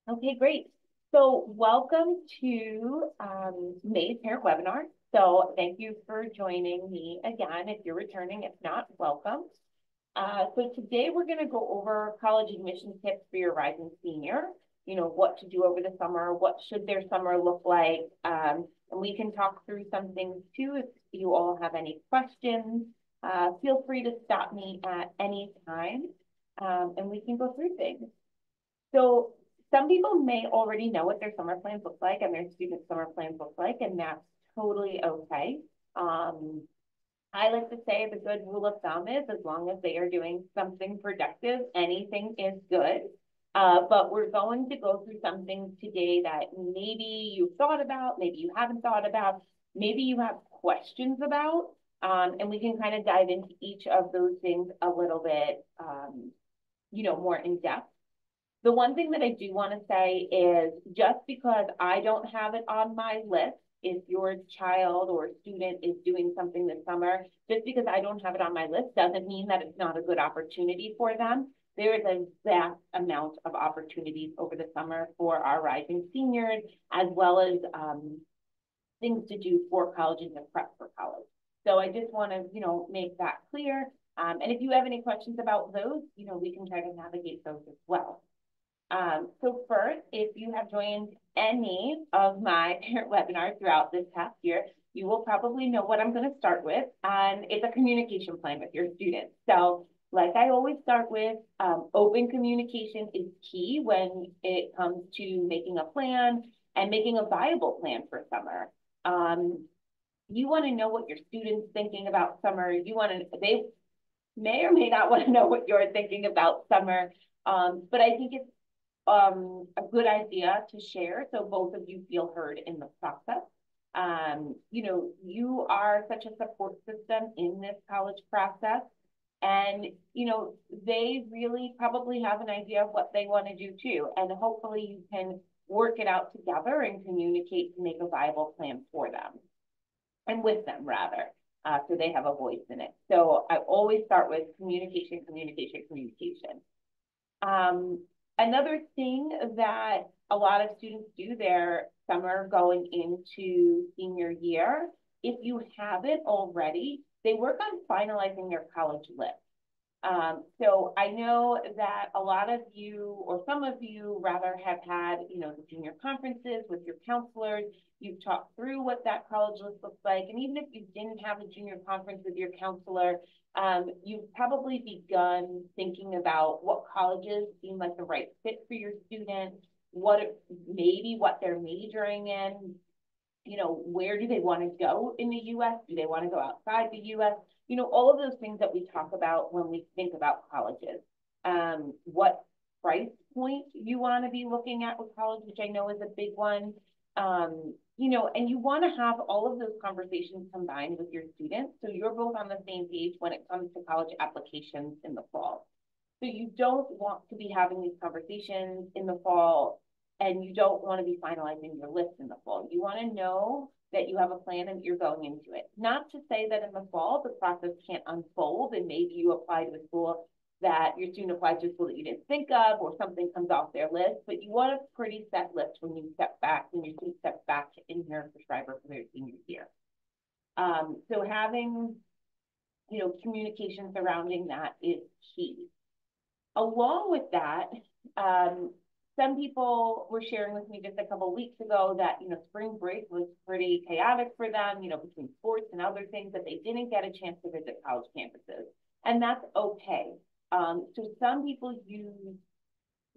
Okay, great. So welcome to May's parent webinar. So thank you for joining me again. If you're returning, if not, welcome. So today we're going to go over college admission tips for your rising senior. You know, what to do over the summer, what should their summer look like, and we can talk through some things too. If you all have any questions, feel free to stop me at any time, and we can go through things. So some people may already know what their summer plans look like and their student summer plans look like, and that's totally okay. Um, I like to say the good rule of thumb is as long as they are doing something productive, anything is good. But we're going to go through some things today that maybe you've thought about, maybe you haven't thought about, maybe you have questions about, and we can kind of dive into each of those things a little bit, more in depth. The one thing that I do want to say is just because I don't have it on my list, if your child or student is doing something this summer, just because I don't have it on my list doesn't mean that it's not a good opportunity for them. There is a vast amount of opportunities over the summer for our rising seniors, as well as things to do for college and to prep for college. So I just want to, make that clear. And if you have any questions about those, we can try to navigate those as well. So first, if you have joined any of my parent webinars throughout this past year, you will probably know what I'm going to start with, and it's a communication plan with your students. So like I always start with, open communication is key when it comes to making a plan and making a viable plan for summer. You want to know what your students thinking about summer. They may or may not want to know what you're thinking about summer. But I think it's a good idea to share so both of you feel heard in the process. You are such a support system in this college process. And, they really probably have an idea of what they want to do too. And hopefully you can work it out together and communicate to make a viable plan for them and with them rather. So they have a voice in it. So I always start with communication, communication, communication. Um, Another thing that a lot of students do their summer going into senior year, if you haven't already, they work on finalizing their college list. So I know that a lot of you, or some of you rather, have had, the junior conferences with your counselors. You've talked through what that college list looks like. And even if you didn't have a junior conference with your counselor, you've probably begun thinking about what colleges seem like the right fit for your student, maybe what they're majoring in, where do they want to go in the US? Do they want to go outside the US? All of those things that we talk about when we think about colleges. What price point you want to be looking at with college, which I know is a big one. And you want to have all of those conversations combined with your students so you're both on the same page when it comes to college applications in the fall. So you don't want to be having these conversations in the fall and you don't want to be finalizing your list in the fall. You want to know that you have a plan and you're going into it. Not to say that in the fall the process can't unfold and maybe you apply to a school that your student applies to a school that you didn't think of or something comes off their list, but you want a pretty set list when you step back, when your student steps back in your prescriber for their senior year. So having, communication surrounding that is key. Along with that, some people were sharing with me just a couple of weeks ago that, spring break was pretty chaotic for them, between sports and other things that they didn't get a chance to visit college campuses. And that's okay. So some people use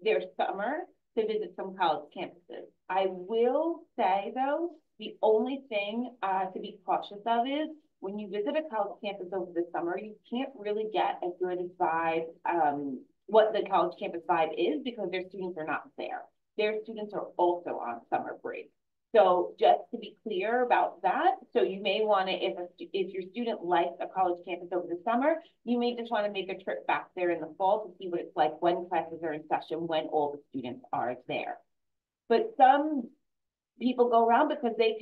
their summer to visit some college campuses. I will say, though, the only thing to be cautious of is when you visit a college campus over the summer, you can't really get a good vibe, what the college campus vibe is because their students are not there. Their students are also on summer break. So just to be clear about that, so you may want to, if your student likes a college campus over the summer, you may just want to make a trip back there in the fall to see what it's like when classes are in session, when all the students are there. But some people go around because they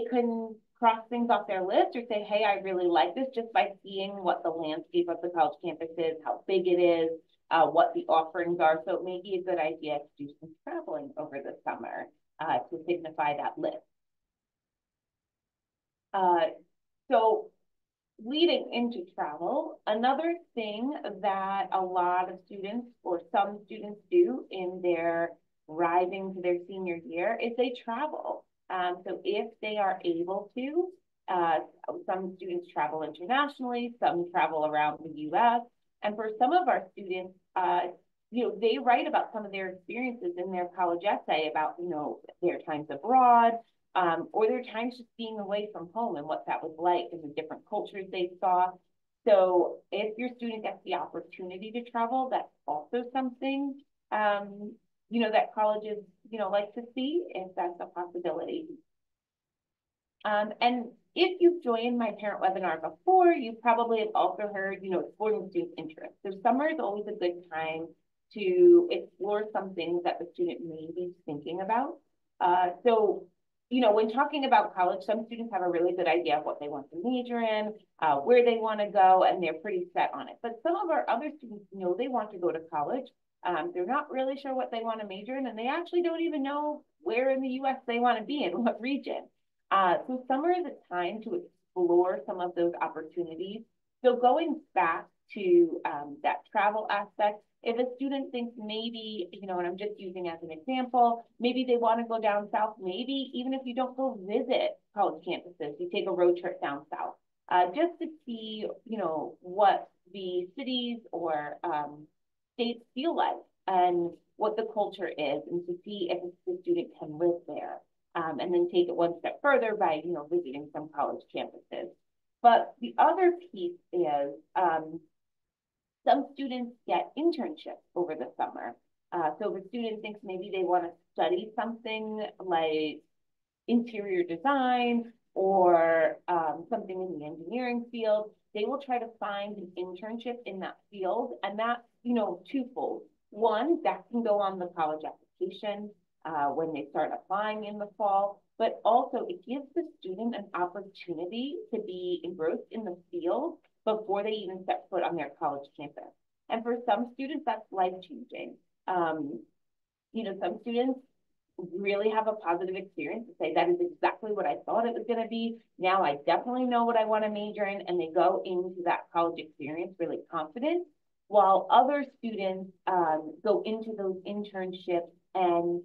can cross things off their list or say, hey, I really like this just by seeing what the landscape of the college campus is, how big it is, what the offerings are. So it may be a good idea to do some traveling over the summer to signify that list. Uh, so leading into travel, another thing that a lot of students or some students do in their rising to their senior year is they travel. So if they are able to, uh, some students travel internationally, some travel around the US. And for some of our students, they write about some of their experiences in their college essay about, their times abroad, or their times just being away from home and what that was like and the different cultures they saw. So if your student gets the opportunity to travel, that's also something, that colleges, like to see if that's a possibility. And if you've joined my parent webinar before, you probably have also heard, exploring student interest. So summer is always a good time to explore some things that the student may be thinking about. When talking about college, some students have a really good idea of what they want to major in, where they want to go, and they're pretty set on it. But some of our other students know they want to go to college. They're not really sure what they want to major in, and they actually don't even know where in the US they want to be in, what region. So summer is a time to explore some of those opportunities. So going back to that travel aspect, if a student thinks maybe, and I'm just using as an example, maybe they want to go down south, maybe even if you don't go visit college campuses, you take a road trip down south, just to see, what the cities or states feel like and what the culture is, and to see if the student can live there. And then take it one step further by, visiting some college campuses. But the other piece is some students get internships over the summer. So if a student thinks maybe they want to study something like interior design or something in the engineering field, they will try to find an internship in that field. And that's, twofold. One, that can go on the college application when they start applying in the fall, but also it gives the student an opportunity to be engrossed in the field before they even set foot on their college campus. And for some students, that's life-changing. Some students really have a positive experience to say that is exactly what I thought it was going to be. Now I definitely know what I want to major in, and they go into that college experience really confident, while other students go into those internships and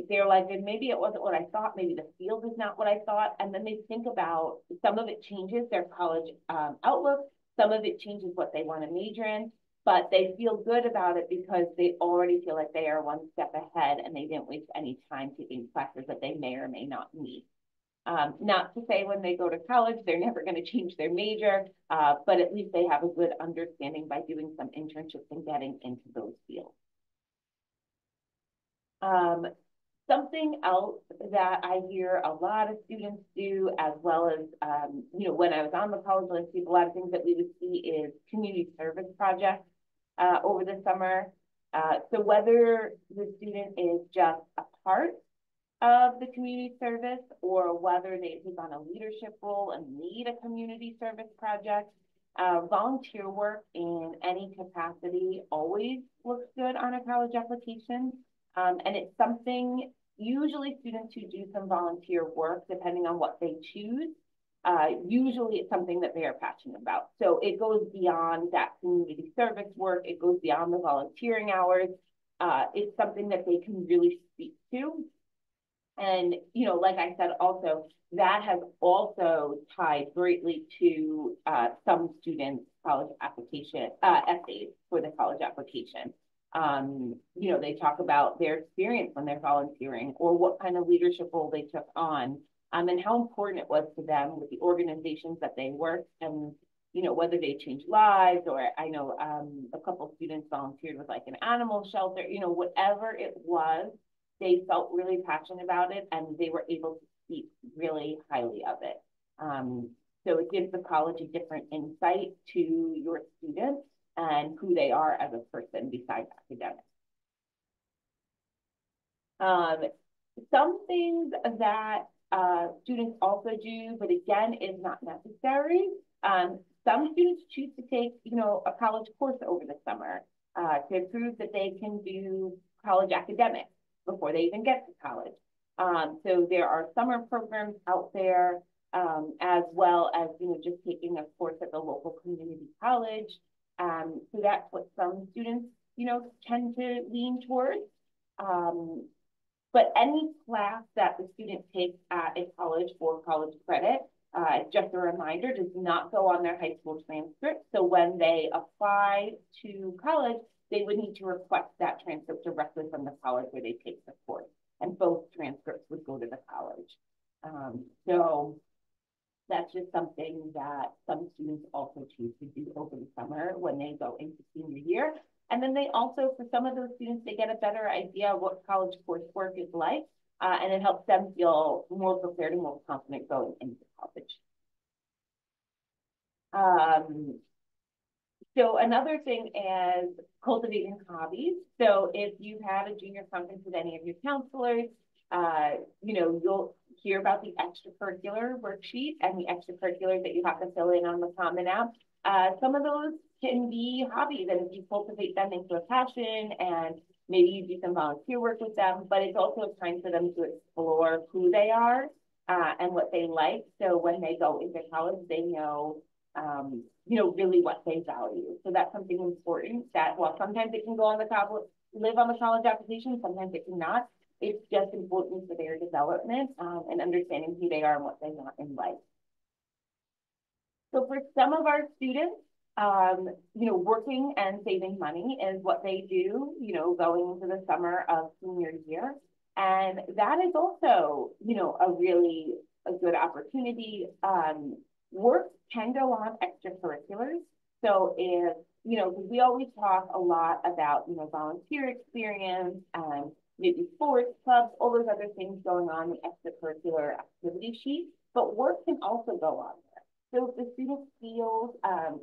they're like, and maybe it wasn't what I thought, maybe the field is not what I thought, and then they think about some of it changes their college outlook, some of it changes what they want to major in, but they feel good about it because they already feel like they are one step ahead and they didn't waste any time taking classes that they may or may not need. Not to say when they go to college, they're never going to change their major, but at least they have a good understanding by doing some internships and getting into those fields. Something else that I hear a lot of students do, as well as, when I was on the college list, a lot of things that we would see is community service projects over the summer. So whether the student is just a part of the community service or whether they take on a leadership role and lead a community service project, volunteer work in any capacity always looks good on a college application. And it's something, usually students who do some volunteer work, depending on what they choose, usually it's something that they are passionate about. So it goes beyond that community service work. It goes beyond the volunteering hours. It's something that they can really speak to. And, like I said, also, that has also tied greatly to some students' college application, essays for the college application. They talk about their experience when they're volunteering or what kind of leadership role they took on, and how important it was to them with the organizations that they worked, and whether they changed lives, or I know a couple students volunteered with like an animal shelter, whatever it was, they felt really passionate about it and they were able to speak really highly of it. So it gives the college a different insight to your students and who they are as a person besides academics. Some things that students also do, but again, is not necessary. Some students choose to take, a college course over the summer. to prove that they can do college academics before they even get to college. So there are summer programs out there, as well as, just taking a course at the local community college. So that's what some students, tend to lean towards. But any class that the student takes at a college for college credit, just a reminder, does not go on their high school transcript. So when they apply to college, they would need to request that transcript directly from the college where they take the course. And both transcripts would go to the college. So that's just something that some students also choose to do over the summer when they go into senior year. And then they also, for some of those students, they get a better idea of what college coursework is like, and it helps them feel more prepared and more confident going into college. So another thing is cultivating hobbies. So if you had a junior conference with any of your counselors, you'll hear about the extracurricular worksheet and the extracurriculars that you have to fill in on the Common App. Some of those can be hobbies, and if you cultivate them into a passion and maybe you do some volunteer work with them, but it's also a time for them to explore who they are and what they like. So when they go into college, they know, really what they value. So that's something important that while sometimes it can go on the college, live on the college application, sometimes it cannot. It's just important for their development and understanding who they are and what they want in life. So for some of our students, working and saving money is what they do, going into the summer of senior year. And that is also, a good opportunity. Work can go on extracurriculars. So if, we always talk a lot about, volunteer experience and maybe sports clubs, all those other things going on in the extracurricular activity sheet, but work can also go on there. So if the student feels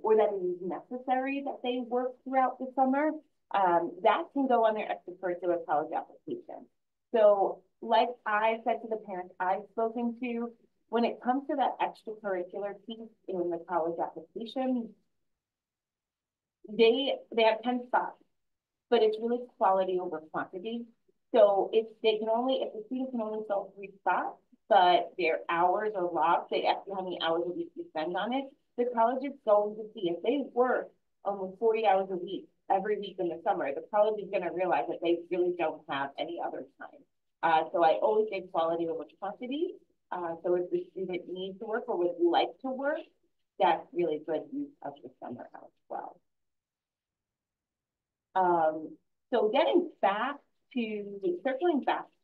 or that it is necessary that they work throughout the summer, that can go on their extracurricular college application. So like I said to the parents I've spoken to, when it comes to that extracurricular piece in the college application, they have 10 spots, but it's really quality over quantity. So if the student can only fill 3 spots, but their hours are logged, they ask you how many hours a week you spend on it, the college is going to see if they work almost 40 hours a week every week in the summer, the college is going to realize that they really don't have any other time. So I always say quality over quantity. So if the student needs to work or would like to work, that's really good use of the summer as well. So circling back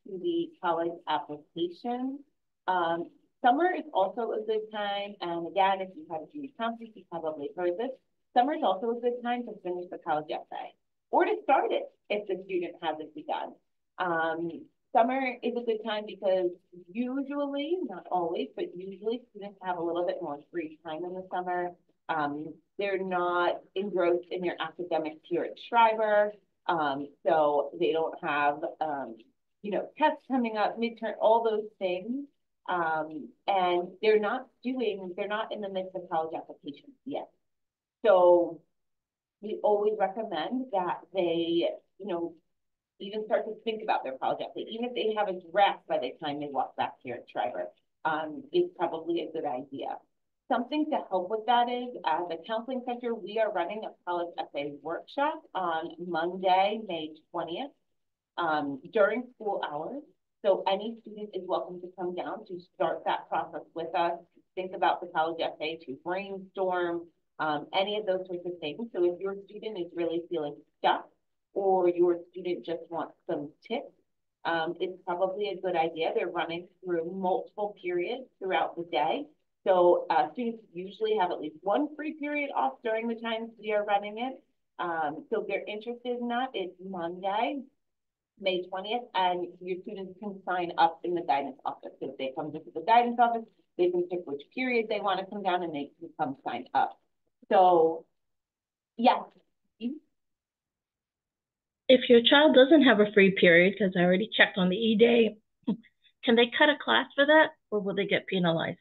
to the college application, summer is also a good time. And again, if you have a junior conference, you probably heard this. Summer is also a good time to finish the college essay or to start it if the student hasn't begun. Summer is a good time because usually, not always, but usually students have a little bit more free time in the summer. They're not engrossed in their academics here at Schreiber. So they don't have, tests coming up, midterm, all those things. And they're not in the midst of college applications yet. So we always recommend that they, even start to think about their college application, even if they have a draft by the time they walk back here at Schreiber, is probably a good idea. Something to help with that is, as a counseling center, we are running a college essay workshop on Monday, May 20th, during school hours. So any student is welcome to come down to start that process with us, think about the college essay, to brainstorm, any of those sorts of things. So if your student is really feeling stuck, or your student just wants some tips, it's probably a good idea. They're running through multiple periods throughout the day. So students usually have at least one free period off during the times we are running it. So if they're interested in that, it's Monday, May 20th, and your students can sign up in the guidance office. If they come to the guidance office, they can pick which period they want to come down and they can come sign up. So, yes. If your child doesn't have a free period, because I already checked on the E-Day, can they cut a class for that, or will they get penalized?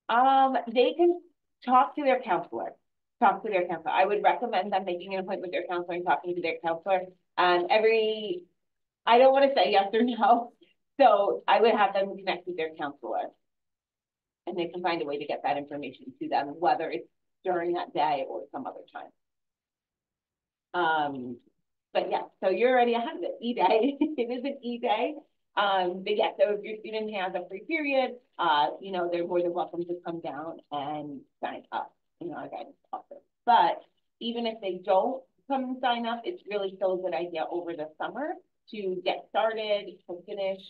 They can talk to their counselor. talk to their counselor. I would recommend them making an appointment with their counselor and talking to their counselor. I don't want to say yes or no, so I would have them connect with their counselor. And they can find a way to get that information to them, whether it's during that day or some other time. But yeah, so you're already ahead of it. E-Day, it is an E-Day. But yeah, so if your student has a free period, you know, they're more than welcome to come down and sign up in our guidance office. But even if they don't come and sign up, it's really still a good idea over the summer to get started, to finish,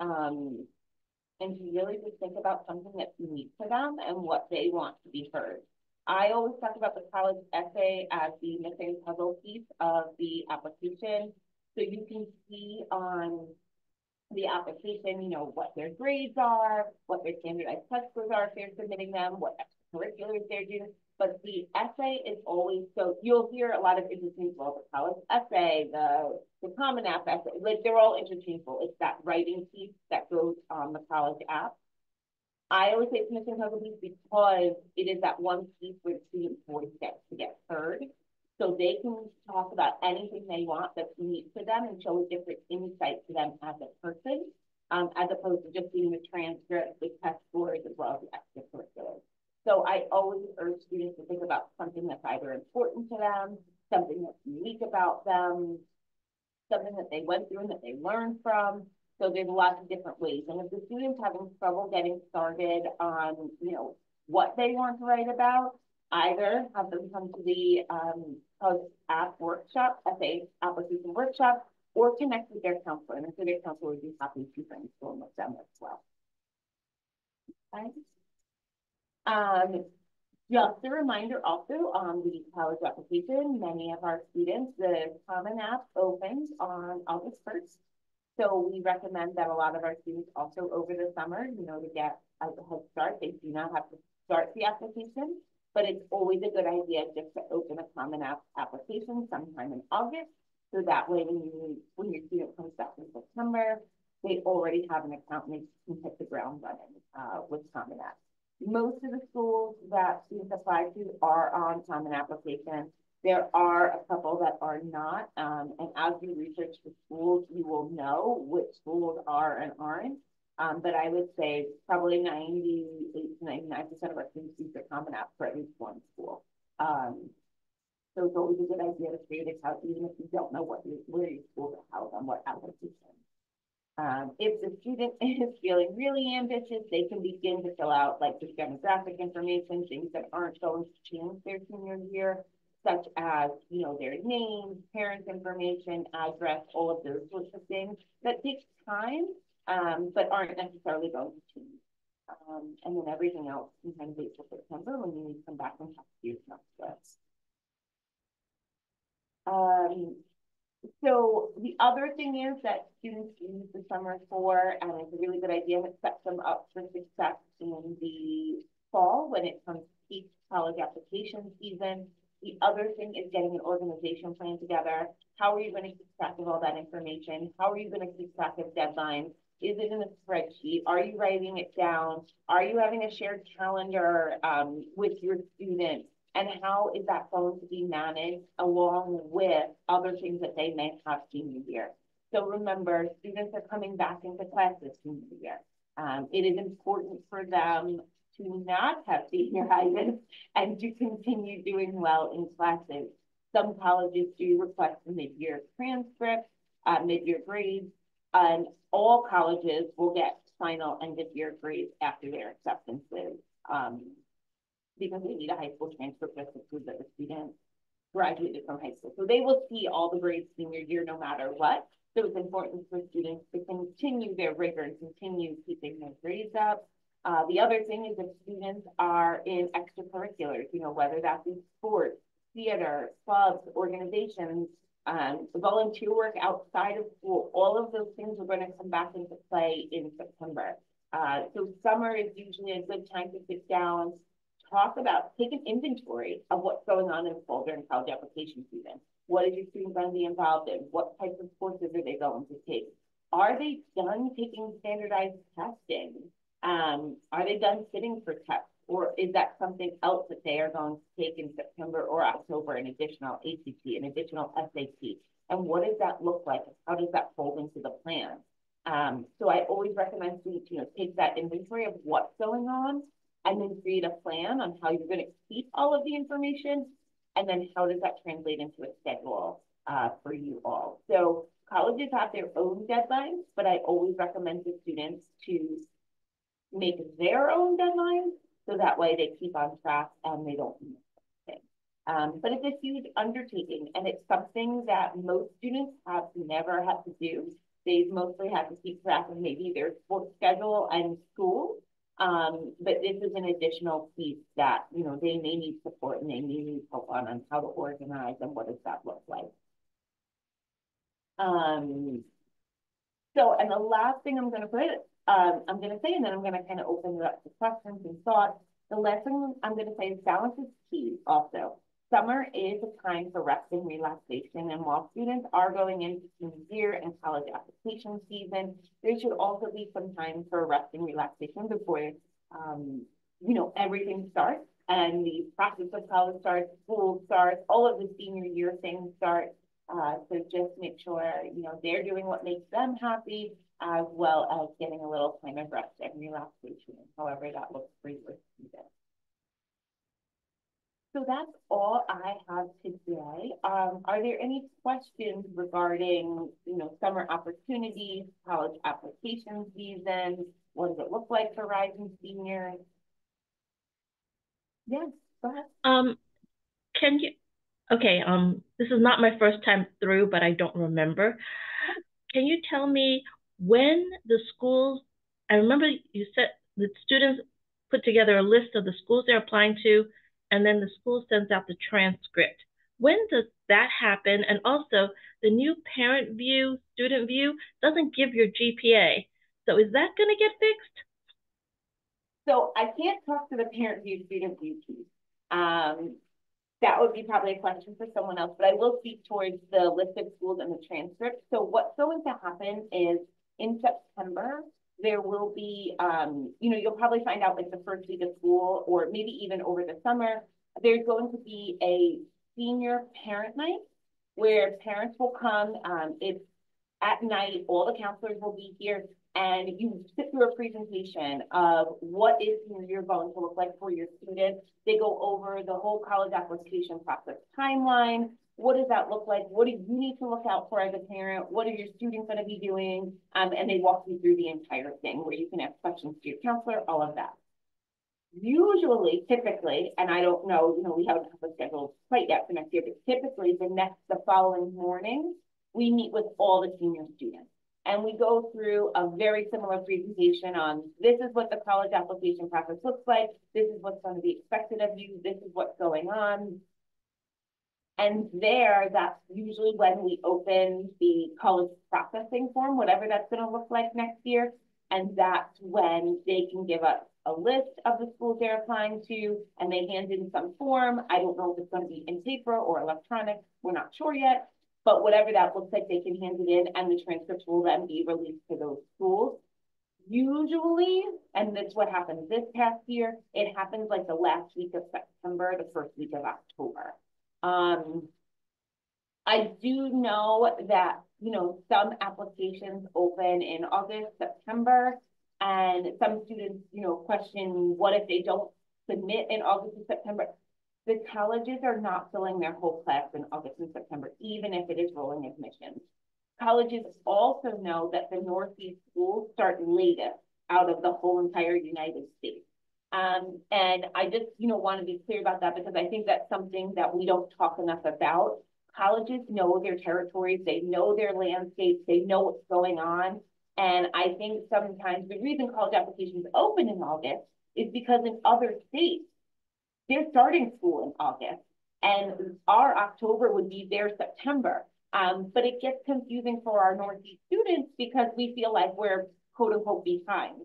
and to really just think about something that's unique to them and what they want to be heard. I always talk about the college essay as the missing puzzle piece of the application. So you can see on the application, you know, what their grades are, what their standardized test scores are if they're submitting them, what extracurriculars they're doing. But the essay is always, so you'll hear a lot of interchangeable, the college essay, the Common App essay, like they're all interchangeable. It's that writing piece that goes on the college app. I always say it's missing puzzle piece because it is that one piece where the student's voice gets to get heard. So they can talk about anything they want that's unique to them and show a different insight to them as a person, as opposed to just seeing the transcript, the test scores, as well as the extracurriculars. So I always urge students to think about something that's either important to them, something that's unique about them, something that they went through and that they learned from. So there's lots of different ways. And if the student's having trouble getting started on, you know, what they want to write about, either have them come to the college app workshop, essay application workshop, or connect with their counselor. And I'm sure their counselor would be happy to brainstorm with them as well. Okay. Just a reminder also on the college application, many of our students, the Common App opens on August 1st. So we recommend that a lot of our students also over the summer, you know, to get a head start. They do not have to start the application, but it's always a good idea just to open a Common App application sometime in August. So that way when your student comes back in September, they already have an account and they can hit the ground running with Common App. Most of the schools that students apply to are on Common Application. There are a couple that are not, and as you research the schools, you will know which schools are and aren't. But I would say probably 98 to 99% of our students use the Common App for at least one school. So it's always a good idea to figure this out, even if you don't know where your school is held on what application. If the student is feeling really ambitious, they can begin to fill out like the demographic information, things that aren't going to change their senior year, such as, you know, their names, parents' information, address, all of those sorts of things that takes time, but aren't necessarily going to change. And then everything else can kind of wait till September when you need to come back and talk to your counselor. So the other thing is that students use the summer for, and it's a really good idea that sets them up for success in the fall when it comes to each college application season. The other thing is getting an organization plan together. How are you going to keep track of all that information? How are you going to keep track of deadlines? Is it in a spreadsheet? Are you writing it down? Are you having a shared calendar with your students? And how is that going to be managed along with other things that they may have senior year? So remember, students are coming back into class this senior year. It is important for them to not have senioritis and to continue doing well in classes. Some colleges do request a mid-year transcript, mid-year grades, and all colleges will get final end of year grades after their acceptances. Because they need a high school transcript just to prove that the student graduated from high school. So they will see all the grades senior year no matter what. So it's important for students to continue their rigor and continue keeping their grades up. The other thing is if students are in extracurriculars, you know, whether that be sports, theater, clubs, organizations, volunteer work outside of school, all of those things are going to come back into play in September. So summer is usually a good time to sit down, take an inventory of what's going on in the fall during college application season. What is your student going to be involved in? What types of courses are they going to take? Are they done taking standardized testing? Are they done sitting for tests? Or is that something else that they are going to take in September or October, an additional ACT, an additional SAT? And what does that look like? How does that fold into the plan? So I always recommend students, take that inventory of what's going on and then create a plan on how you're going to keep all of the information. And then how does that translate into a schedule for you all? So colleges have their own deadlines, but I always recommend to students to make their own deadlines so that way they keep on track and they don't miss anything. But it's a huge undertaking, and it's something that most students have never had to do. They've mostly had to keep track of maybe their sports schedule and school. But this is an additional piece that, they may need support and they may need help on how to organize and what does that look like. So, and the last thing I'm going to say, and then I'm going to kind of open it up to questions and thoughts. The last thing I'm going to say is balance is key also. Summer is a time for rest and relaxation, and while students are going into senior year and college application season, there should also be some time for rest and relaxation before, everything starts and the process of college starts, school starts, all of the senior year things start. So just make sure, they're doing what makes them happy, as well as getting a little time of rest and relaxation, however that looks for you. So that's all I have today. Are there any questions regarding, summer opportunities, college application season? What does it look like for rising seniors? Yes, go ahead. Can you, okay, this is not my first time through, but I don't remember. Can you tell me when the schools, I remember you said the students put together a list of the schools they're applying to, and then the school sends out the transcript. When does that happen? And also, the new parent view, student view, doesn't give your GPA. So is that going to get fixed? So I can't talk to the parent view, student view piece. That would be probably a question for someone else, but I will speak towards the list of schools and the transcript. So what's going to happen is in September, there will be, you'll probably find out like the first week of school or maybe even over the summer, there's going to be a senior parent night where parents will come. It's at night, all the counselors will be here, and you sit through a presentation of what is senior year going to look like for your students. They go over the whole college application process timeline. What does that look like? What do you need to look out for as a parent? What are your students going to be doing? And they walk you through the entire thing where you can ask questions to your counselor, all of that. Usually, typically, and I don't know, we haven't had a schedule quite yet for next year, but typically the following morning, we meet with all the senior students. And we go through a very similar presentation on this is what the college application process looks like. This is what's going to be expected of you. This is what's going on. And that's usually when we open the college processing form, whatever that's going to look like next year. And that's when they can give us a list of the schools they're applying to, and they hand in some form. I don't know if it's going to be in paper or electronic. We're not sure yet. But whatever that looks like, they can hand it in, and the transcripts will then be released to those schools. Usually, and that's what happened this past year, it happens like the last week of September, the first week of October. I do know that, some applications open in August, September, and some students, question what if they don't submit in August and September. The colleges are not filling their whole class in August and September, even if it is rolling admissions. Colleges also know that the Northeast schools start latest out of the whole entire United States. And I just, want to be clear about that because I think that's something that we don't talk enough about. Colleges know their territories, they know their landscapes, they know what's going on. And I think sometimes the reason college applications open in August is because in other states, they're starting school in August, and our October would be their September. But it gets confusing for our Northeast students because we feel like we're quote unquote behind,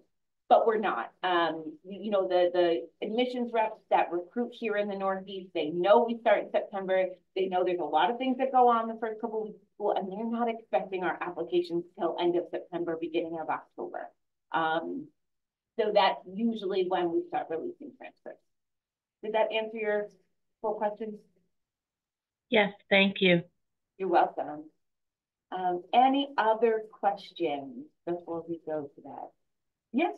but we're not. The admissions reps that recruit here in the Northeast, they know we start in September. They know there's a lot of things that go on the first couple of weeks of school, and they're not expecting our applications till end of September, beginning of October. So that's usually when we start releasing transcripts. Did that answer your full questions? Yes, thank you. You're welcome. Any other questions before we go to that? Yes.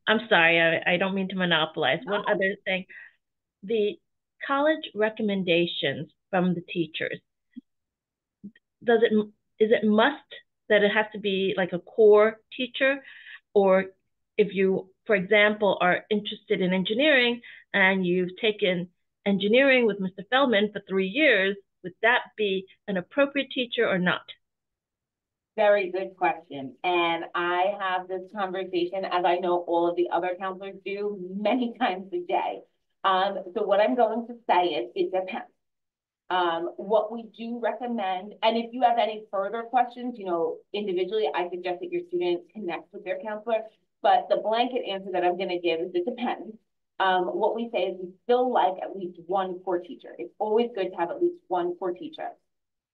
I'm sorry, I don't mean to monopolize. No. One other thing, the college recommendations from the teachers, does it is it must that it has to be like a core teacher, or if you, for example, are interested in engineering and you've taken engineering with Mr. Feldman for 3 years, would that be an appropriate teacher or not? Very good question. And I have this conversation, as I know all of the other counselors do, many times a day. So what I'm going to say is it depends. What we do recommend, and if you have any further questions, individually, I suggest that your student connect with their counselor. But the blanket answer that I'm going to give is it depends. What we say is we still like at least one core teacher. It's always good to have at least one core teacher.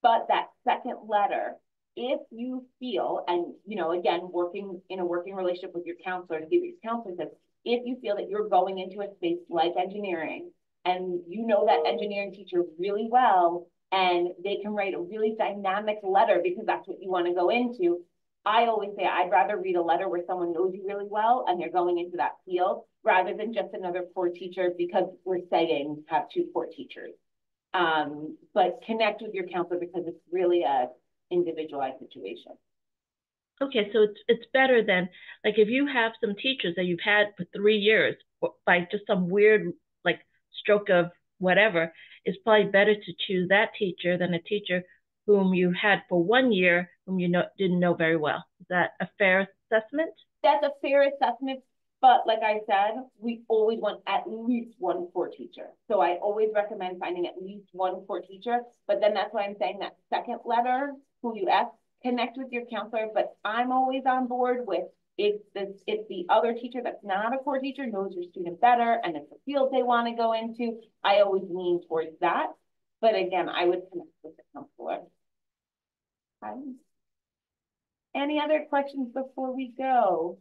But that second letter, if you feel, and again, working in a working relationship with your counselor to give your counselor tips, if you feel that you're going into a space like engineering and you know that engineering teacher really well and they can write a really dynamic letter because that's what you want to go into, I always say I'd rather read a letter where someone knows you really well and they're going into that field rather than just another poor teacher because we're saying have two poor teachers. But connect with your counselor because it's really a individualized situation. Okay, so it's better than, like, if you have some teachers that you've had for 3 years by just some weird like stroke of whatever, it's probably better to choose that teacher than a teacher whom you had for 1 year whom didn't know very well. Is that a fair assessment? That's a fair assessment, but like I said, we always want at least one core teacher. So I always recommend finding at least one core teacher, but then that's why I'm saying that second letter, who you ask, connect with your counselor, but I'm always on board with if the other teacher that's not a core teacher knows your student better and it's a field they want to go into, I always lean towards that. But again, I would connect with the counselor. Any other questions before we go?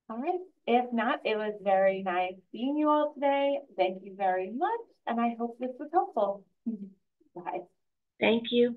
All right. If not, it was very nice seeing you all today. Thank you very much. And I hope this was helpful. Bye. Thank you.